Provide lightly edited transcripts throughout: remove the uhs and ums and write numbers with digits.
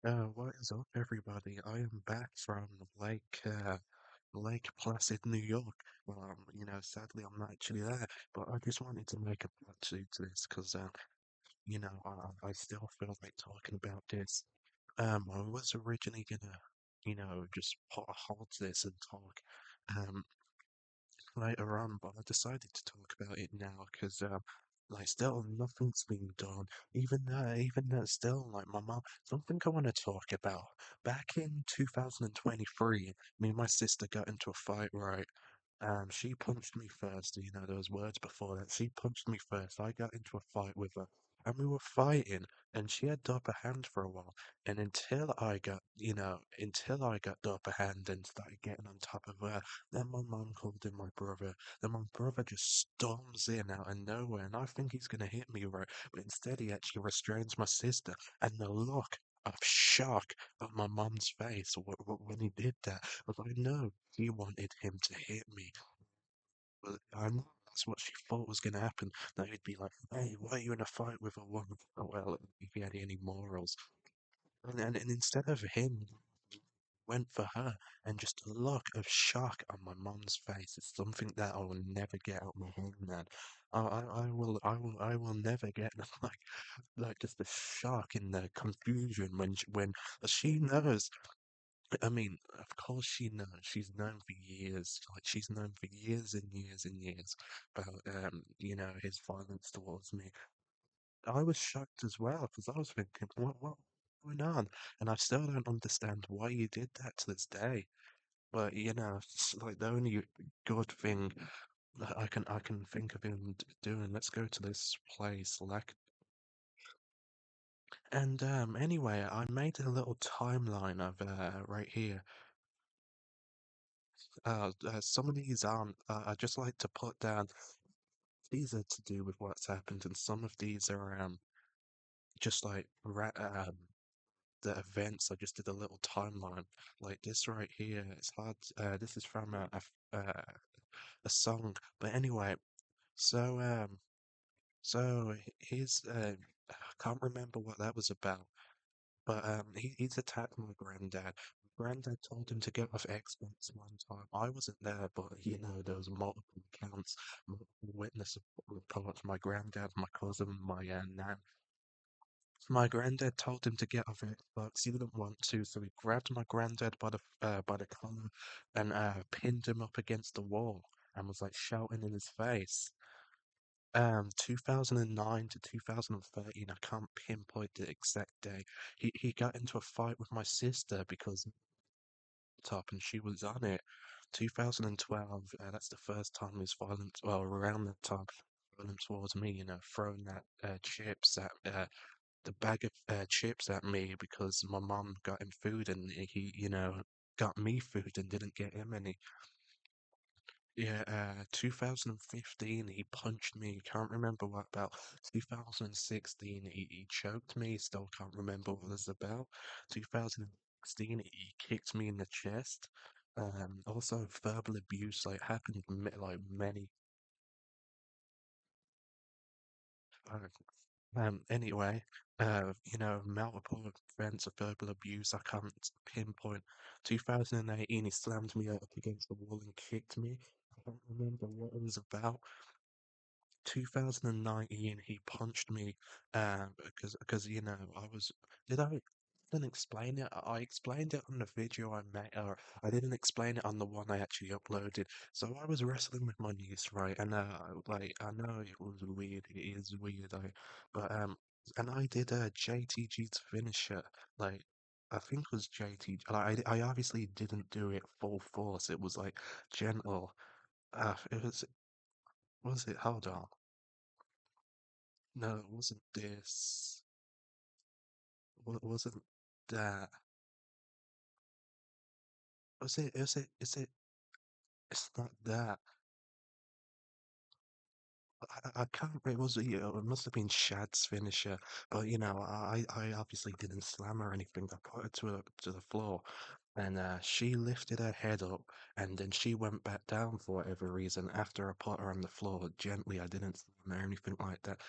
What is up, everybody? I am back from Lake Placid, New York. Sadly, I'm not actually there, but I just wanted to make a part two to this because, I still feel like talking about this. I was originally gonna, just put a halt to this and talk, um, later on, but I decided to talk about it now because, still nothing's been done. Even still, like, my mom, something I want to talk about. Back in 2023, me and my sister got into a fight, right? She punched me first. There was words before that. She punched me first. I got into a fight with her, and we were fighting, and she had the upper hand for a while. And until I got the upper hand and started getting on top of her, then my mom called in my brother. Then my brother just storms in out of nowhere, and I think he's gonna hit me, right? But instead, he actually restrains my sister, and the look of shock on my mom's face when he did that was like, no, he wanted him to hit me. But I know that's what she thought was going to happen. That he'd be like, hey, why are you in a fight with a woman? Oh, well, if he had any morals. And instead of him, went for her. And just a look of shock on my mom's face. It's something that I will never get out of my head, man. I will never get like just the shock and the confusion when she knows. I mean, of course she knows. She's known for years. Like she's known for years and years and years about his violence towards me. I was shocked as well because I was thinking, what's going on? And I still don't understand why you did that to this day. But it's like the only good thing that I can think of him doing. Let's go to this place, like. And anyway, I made a little timeline of right here. Some of these aren't. I just like to put down these are to do with what's happened, and some of these are just like the events. I just did a little timeline, like this right here. It's hard. This is from a song, but anyway. So here's I can't remember what that was about. But he's attacked my granddad. Granddad told him to get off Xbox one time. I wasn't there, but there was multiple accounts, multiple witness reports. My granddad, my cousin, my nan. My granddad told him to get off Xbox. He didn't want to, so he grabbed my granddad by the collar and pinned him up against the wall and was like shouting in his face. 2009 to 2013, I can't pinpoint the exact day. He got into a fight with my sister because top and she was on it. 2012, that's the first time his violence, well, around that time, violence towards me, throwing that chips at the bag of chips at me because my mom got him food and he, got me food and didn't get him any. Yeah, 2015, he punched me. Can't remember what about. 2016, he choked me. Still can't remember what it was about. 2016, he kicked me in the chest. Also verbal abuse, like happened like many. Anyway, multiple events of verbal abuse. I can't pinpoint. 2018, he slammed me up against the wall and kicked me. I don't remember what it was about. 2019 he punched me because I was did I didn't explain it. I explained it on the video I made, or I didn't explain it on the one I actually uploaded. So I was wrestling with my niece, right? And like I know it was weird, it is weird, but and I did JTG's finisher, like I think it was JT. Like I obviously didn't do it full force. It was like gentle. It was it? Hold on. No, it wasn't this. Wasn't that? Was it? Is it? Is it? It's not that. I can't. It was. It must have been Shad's finisher. But I obviously didn't slam her or anything. I put her to the floor, and she lifted her head up, and then she went back down for whatever reason. After I put her on the floor gently, I didn't slam her or anything like that,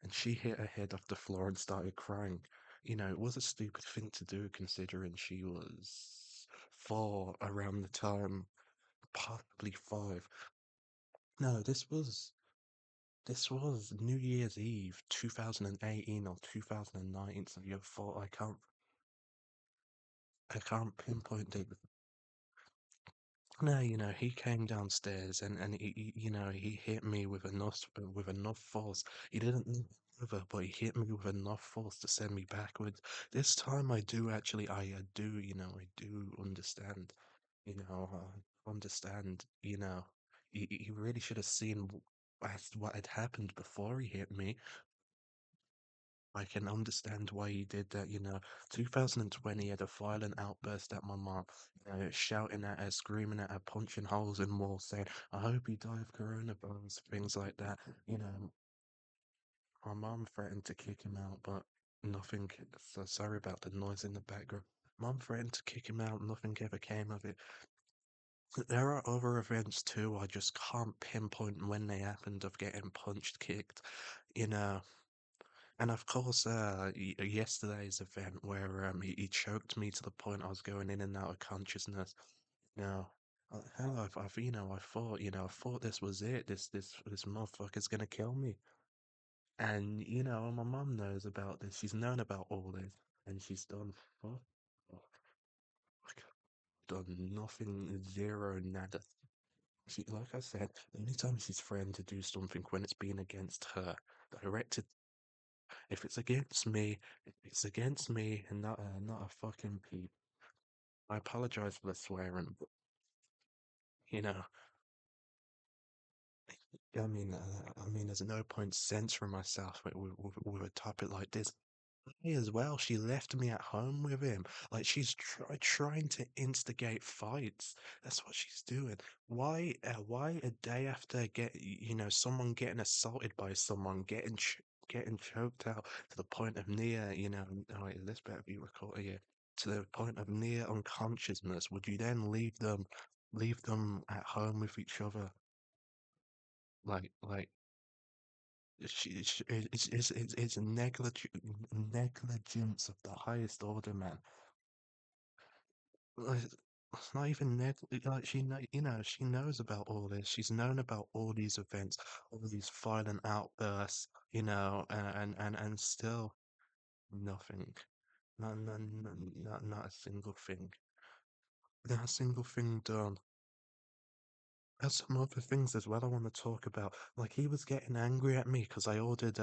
and she hit her head off the floor and started crying. it was a stupid thing to do considering she was 4 around the time, possibly 5. No, this was New Year's Eve, 2018 or 2019. So you thought I can't pinpoint it. No, he came downstairs and he hit me with enough force. He didn't need over, but he hit me with enough force to send me backwards. This time I do, I do understand. Understand. He really should have seen what had happened before he hit me. I can understand why he did that. 2020 had a violent outburst at my mom, shouting at her, screaming at her, punching holes in walls, saying, I hope you die of coronavirus, things like that. My mom threatened to kick him out, but nothing. So sorry about the noise in the background. Mom threatened to kick him out, nothing ever came of it. There are other events too, I just can't pinpoint when they happened of getting punched, kicked, you know. And of course, yesterday's event where he choked me to the point I was going in and out of consciousness. Now, hell, I thought this was it. This motherfucker's gonna kill me. And my mom knows about this. She's known about all this, and she's fuck, fuck, done nothing, zero, nada. She, like I said, the only time she's threatened to do something when it's been against her, directed. If it's against me, it's against me and not a fucking peep. I apologize for the swearing, but you know, there's no point censoring myself with a topic like this. Me as well, she left me at home with him. Like she's trying to instigate fights. That's what she's doing. Why a day after someone getting assaulted by someone, getting choked out to the point of near, oh, wait, this better be recorded here, to the point of near unconsciousness, would you then leave them at home with each other? Like it's negligence of the highest order, man. Like, it's not even like she knows about all this. She's known about all these events, all these violent outbursts, and still nothing. Not a single thing. Not a single thing done. There's some other things as well I want to talk about. Like he was getting angry at me because I ordered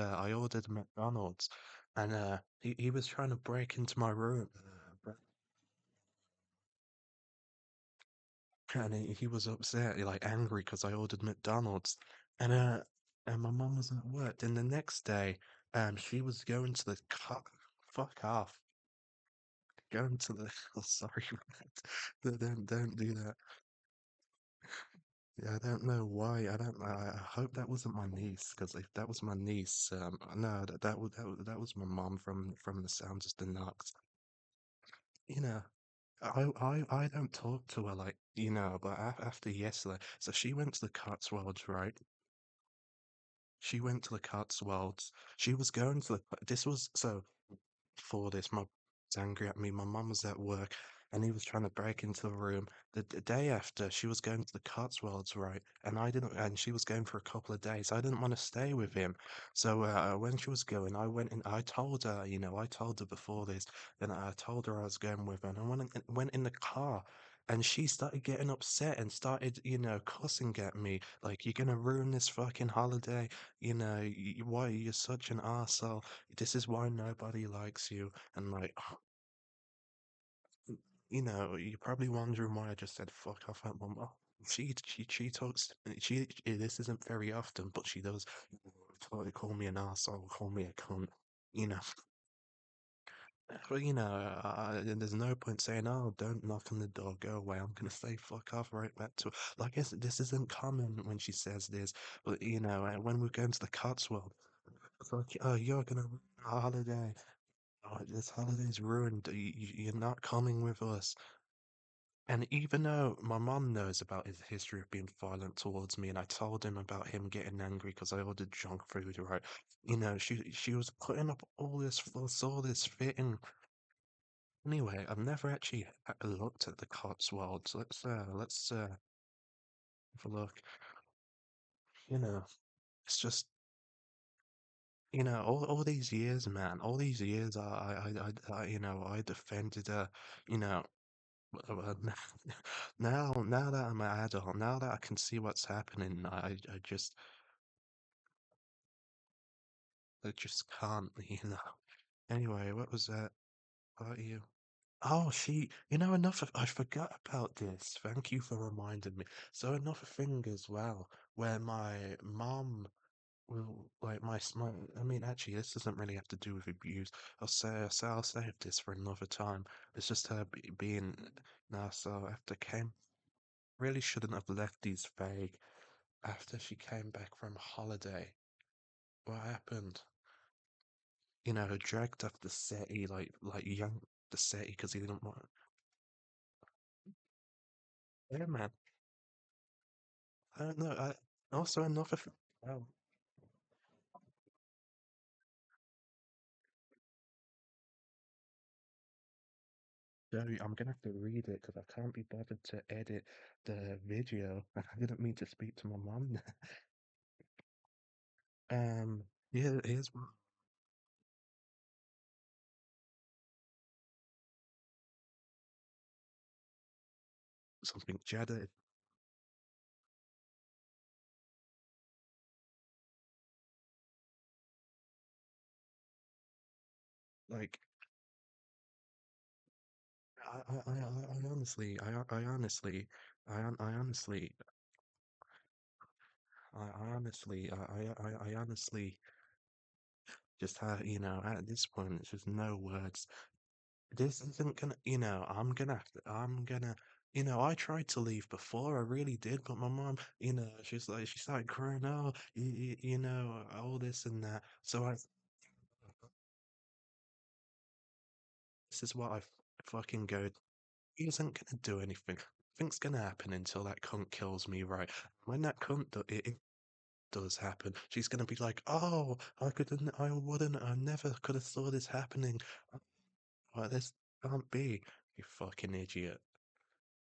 McDonald's, and he was trying to break into my room, and he was upset, like angry because I ordered McDonald's, and my mum was at work. Then the next day, she was going to the car. Fuck off. Going to the. Oh, sorry, don't do that. Yeah, I don't know why. I don't. I hope that wasn't my niece, because if that was my niece, no, that was my mom from the sounds of the knocks. You know, I don't talk to her like but after yesterday, so she went to the Cotswolds, right? She went to the Cotswolds. She was going to the. This was so. For this. My was angry at me. My mum was at work and he was trying to break into the room. The day after, she was going to the Cotswolds, right? And she was going for a couple of days. I didn't want to stay with him. So when she was going, I went and I told her, I told her before this, then I told her I was going with her. And I went in the car. And she started getting upset and started, cussing at me, like, you're gonna ruin this fucking holiday, why you're such an arsehole, this is why nobody likes you. And like, you're probably wondering why I just said fuck off at my mum. She talks. This isn't very often, but she does. Call me an arsehole, call me a cunt. You know, there's no point saying, "Oh, don't knock on the door, go away." I'm gonna say "fuck off" right back to her. Like, this isn't common when she says this, but when we're going to the Cotswold, it's like, "Oh, you're gonna ruin our holiday. Oh, this holiday's ruined. You're not coming with us." And even though my mom knows about his history of being violent towards me, and I told him about him getting angry because I ordered junk food, right? She was putting up all this fuss, all this fitting. Anyway, I've never actually looked at the Cotswolds. Let's have a look. You know, it's just all these years, man, all these years, I defended her, you know, but now that I'm an adult, now that I can see what's happening, I just can't, you know. Anyway, what was that about you? Oh, enough of, I forgot about this. Thank you for reminding me. So another thing as well, where my mom well, like I mean, actually, this doesn't really have to do with abuse. I'll save this for another time. It's just her being, no, so after came, really shouldn't have left these vague. After she came back from holiday, what happened? Dragged off the settee, like young the settee because he didn't want. Yeah, man. I don't know. Also another. Oh, Joey, I'm gonna have to read it because I can't be bothered to edit the video. I didn't mean to speak to my mom. Here's something Jada, like, I honestly, I honestly, I honestly, I honestly, I honestly just had, at this point, it's just no words. This isn't gonna, I'm gonna, I tried to leave before, I really did, but my mom, she started crying, oh, all this and that. So this is what I fucking go, he isn't gonna do anything. Nothing's gonna happen until that cunt kills me, right? When that cunt it does happen, she's gonna be like, oh, I wouldn't, I never could have saw this happening. Like, this can't be, you fucking idiot.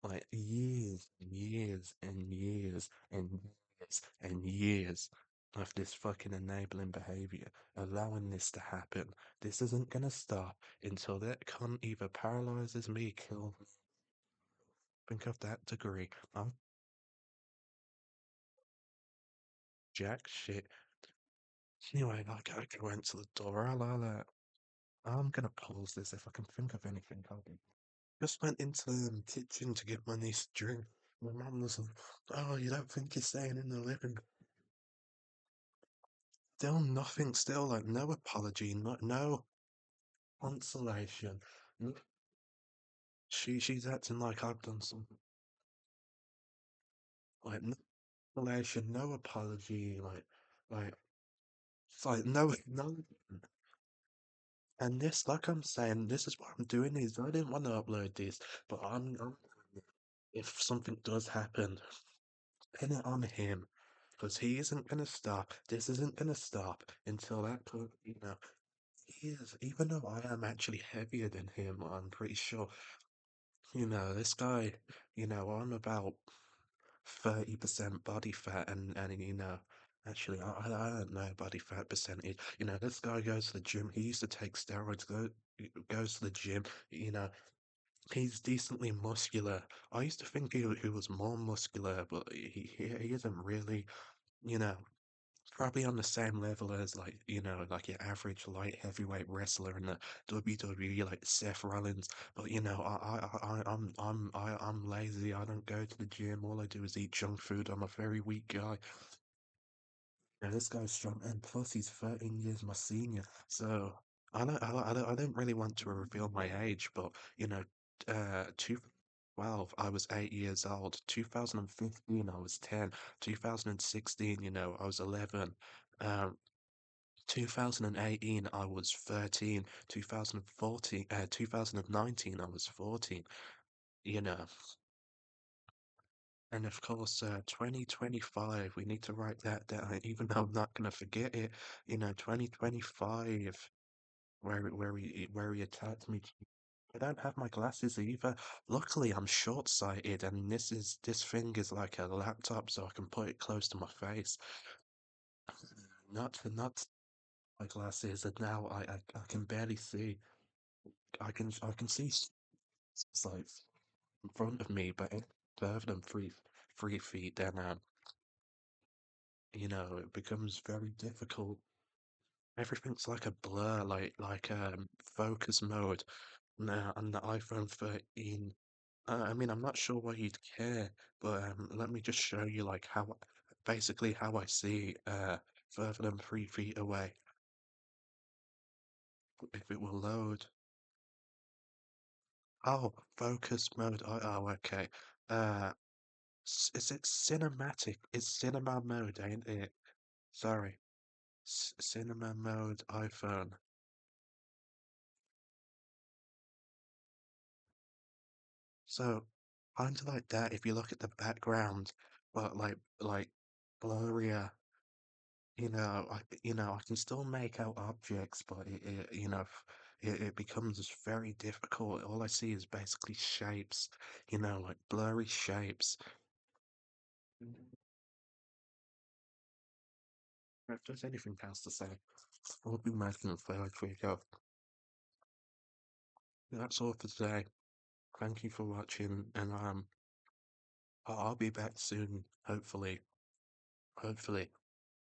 Like years and years and years and years and years of this fucking enabling behavior, allowing this to happen. This isn't gonna stop until that cunt either paralyzes me, kills me. Think of that degree. I'm jack shit. Anyway, I gotta go into the door. I'm gonna pause this if I can think of anything. Just went into the kitchen to get my niece a drink. My mum was like, oh, you don't think you're staying in the living room? Still nothing, still like no apology, no consolation. She's acting like I've done something. Like no consolation, no apology, like it's like no. And this, like I'm saying, this is what I'm doing. Is I didn't want to upload this, but I'm if something does happen, pin it on him, because he isn't gonna stop. This isn't gonna stop until that point. He is. Even though I am actually heavier than him, I'm pretty sure. This guy, I'm about 30% body fat and actually I don't know body fat percentage. This guy goes to the gym. He used to take steroids, goes to the gym, you know, he's decently muscular. I used to think he was more muscular, but he isn't really, you know. Probably on the same level as like your average light heavyweight wrestler in the WWE, like Seth Rollins. But I'm lazy. I don't go to the gym. All I do is eat junk food. I'm a very weak guy. Yeah, this guy's strong, and plus he's 13 years my senior. So I don't really want to reveal my age, but 2012 I was 8 years old. 2015 I was 10. 2016, I was 11. Um, 2018 I was 13. 2019 I was 14. You know, And of course, 2025, we need to write that down, even though I'm not gonna forget it. 2025, where he attacked me. I don't have my glasses either. Luckily, I'm short-sighted, and this thing is like a laptop, so I can put it close to my face. Not my glasses, and now I can barely see. I can see it's like in front of me, but further than 3 feet, then it becomes very difficult. Everything's like a blur, like focus mode now on the iPhone 13. I mean, I'm not sure why you'd care, but let me just show you like basically how I see further than 3 feet away. If it will load. Oh, focus mode. Oh, okay. Uh, is it cinematic? It's cinema mode, ain't it? Sorry. Cinema mode iPhone. So, kind of like that if you look at the background, but like blurrier, I can still make out objects, but it becomes very difficult. All I see is basically shapes, like blurry shapes. If there's anything else to say, we'll be making it fair before you go. That's all for today. Thank you for watching, and I'll be back soon, hopefully. Hopefully.